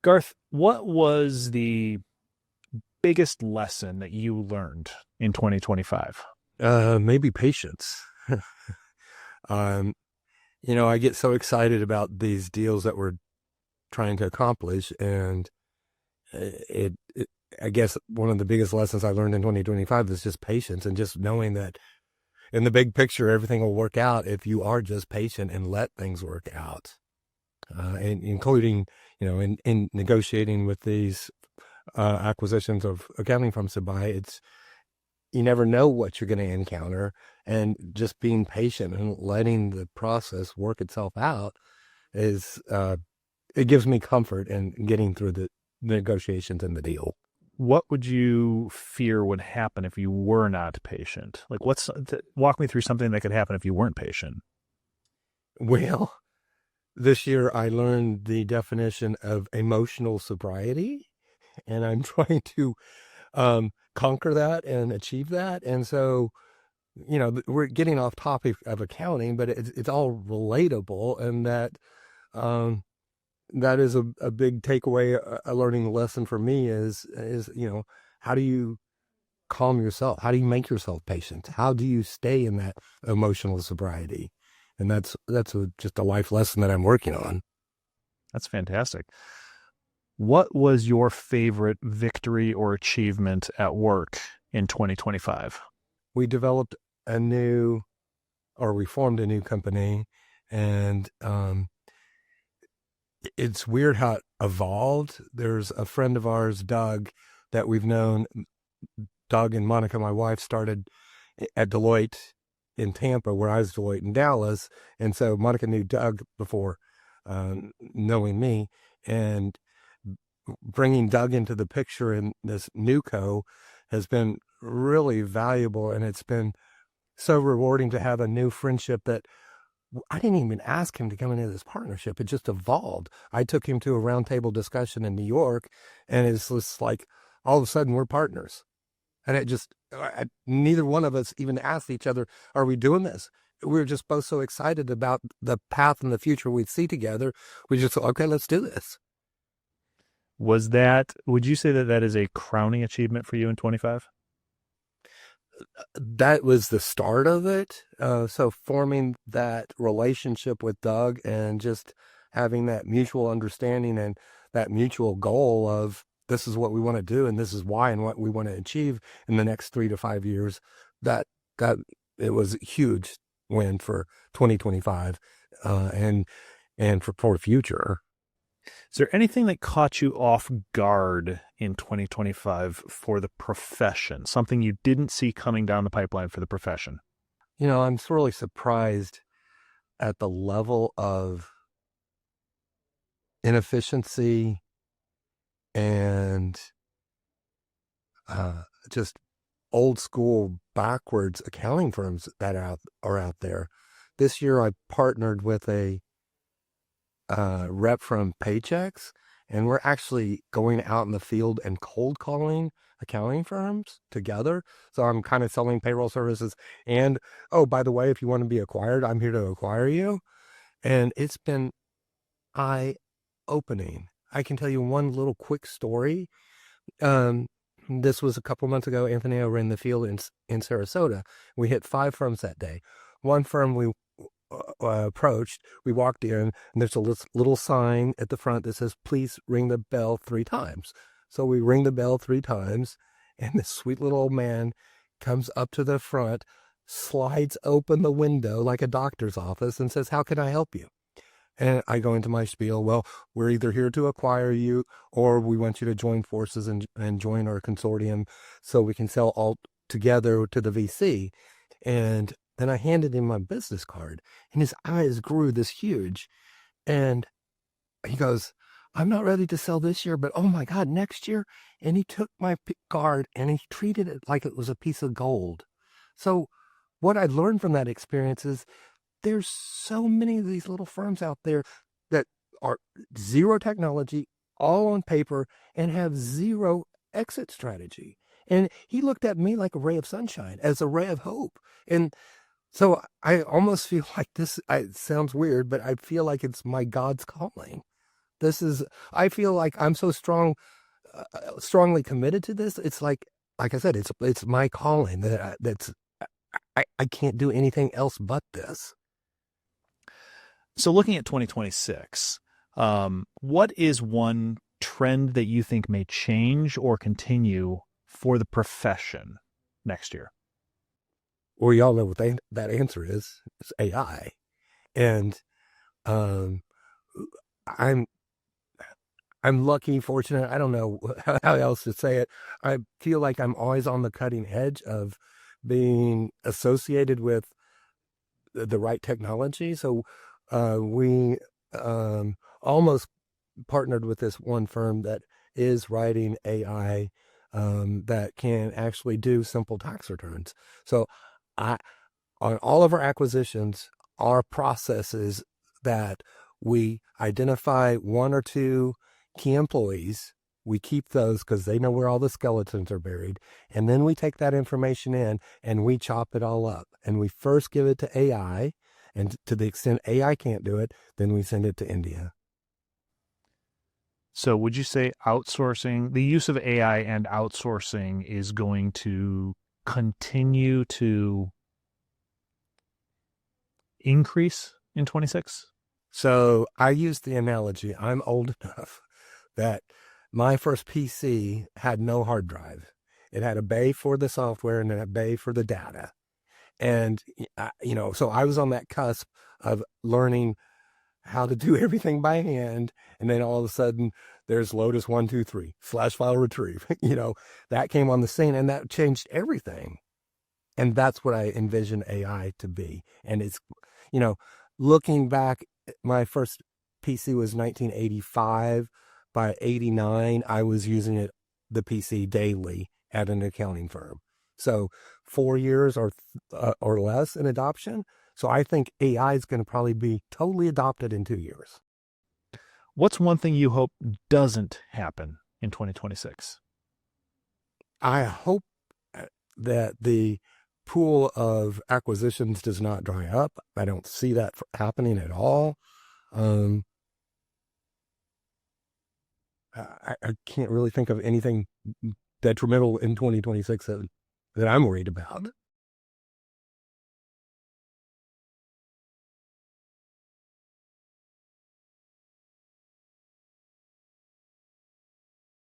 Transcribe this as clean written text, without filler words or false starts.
Garth, what was the biggest lesson that you learned in 2025? Maybe patience. um, I get so excited about these deals that we're trying to accomplish, and it I guess one of the biggest lessons I learned in 2025 is just patience and just knowing that in the big picture, everything will work out if you are just patient and let things work out. And including, in negotiating with these acquisitions of accounting firms to buy, you never know what you're going to encounter, and just being patient and letting the process work itself out is it gives me comfort in getting through the negotiations and the deal. What would you fear would happen if you were not patient? Like, walk me through something that could happen if you weren't patient. Well, this year I learned the definition of emotional sobriety, and I'm trying to conquer that and achieve that. And so, we're getting off topic of accounting, but it's all relatable, and um, that is a big takeaway, a learning lesson for me is how do you calm yourself? How do you make yourself patient? How do you stay in that emotional sobriety? And just a life lesson that I'm working on. That's fantastic. What was your favorite victory or achievement at work in 2025? We developed a new, or we formed a new company, and it's weird how it evolved. There's a friend of ours, Doug, that we've known. Doug and Monica, my wife, started at Deloitte in Tampa, where I was Deloitte in Dallas. And so Monica knew Doug before knowing me. And bringing Doug into the picture in this new co has been really valuable. And it's been so rewarding to have a new friendship that I didn't even ask him to come into this partnership. It just evolved. I took him to a roundtable discussion in New York, and it's just like all of a sudden we're partners. And neither one of us even asked each other, are we doing this? We were just both so excited about the path and the future we'd see together. We just thought, okay, let's do this. Would you say that that is a crowning achievement for you in 25? That was the start of it. So forming that relationship with Doug and just having that mutual understanding and that mutual goal of this is what we want to do and this is why and what we want to achieve in the next 3 to 5 years. That that it was a huge win for 2025, and for the future. Is there anything that caught you off guard in 2025 for the profession? Something you didn't see coming down the pipeline for the profession? I'm really surprised at the level of inefficiency and just old school backwards accounting firms that are out there. This year I partnered with a rep from Paychecks, and we're actually going out in the field and cold calling accounting firms together. So I'm kind of selling payroll services. And oh, by the way, if you want to be acquired, I'm here to acquire you. And it's been eye opening. I can tell you one little quick story. This was a couple months ago. Anthony and I were in the field in Sarasota. We hit 5 firms that day. One firm we approached, we walked in, and there's a little sign at the front that says, please ring the bell 3 times. So we ring the bell 3 times, and this sweet little old man comes up to the front, slides open the window like a doctor's office, and says, how can I help you? And I go into my spiel, well, we're either here to acquire you, or we want you to join forces and join our consortium so we can sell all together to the VC. And then I handed him my business card, and his eyes grew this huge. And he goes, I'm not ready to sell this year, but oh my God, next year. And he took my card and he treated it like it was a piece of gold. So what I learned from that experience is there's so many of these little firms out there that are zero technology, all on paper, and have zero exit strategy. And he looked at me like a ray of sunshine, as a ray of hope. And so I almost feel like this, it sounds weird, but I feel like it's my God's calling. I feel like I'm so strongly committed to this. It's like I said, it's my calling I can't do anything else but this. So looking at 2026, what is one trend that you think may change or continue for the profession next year? Well, y'all know what that answer is. It's AI. And um, I'm I'm lucky, fortunate. I don't know how else to say it. I feel like I'm always on the cutting edge of being associated with the right technology. So we almost partnered with this one firm that is writing AI that can actually do simple tax returns. So I on all of our acquisitions, our processes that we identify one or two key employees. We keep those because they know where all the skeletons are buried. And then we take that information in and we chop it all up. And we first give it to AI. And to the extent AI can't do it, then we send it to India. So would you say outsourcing, the use of AI and outsourcing is going to continue to increase in 26? So I use the analogy, I'm old enough that my first PC had no hard drive. It had a bay for the software and then a bay for the data. And, so I was on that cusp of learning how to do everything by hand. And then all of a sudden there's Lotus 123 / file retrieve, that came on the scene and that changed everything. And that's what I envision AI to be. And it's, looking back, my first PC was 1985. By 89, I was using the PC daily at an accounting firm. So 4 years or less in adoption. So I think AI is going to probably be totally adopted in 2 years. What's one thing you hope doesn't happen in 2026? I hope that the pool of acquisitions does not dry up. I don't see that happening at all. I can't really think of anything detrimental in 2026 that I'm worried about.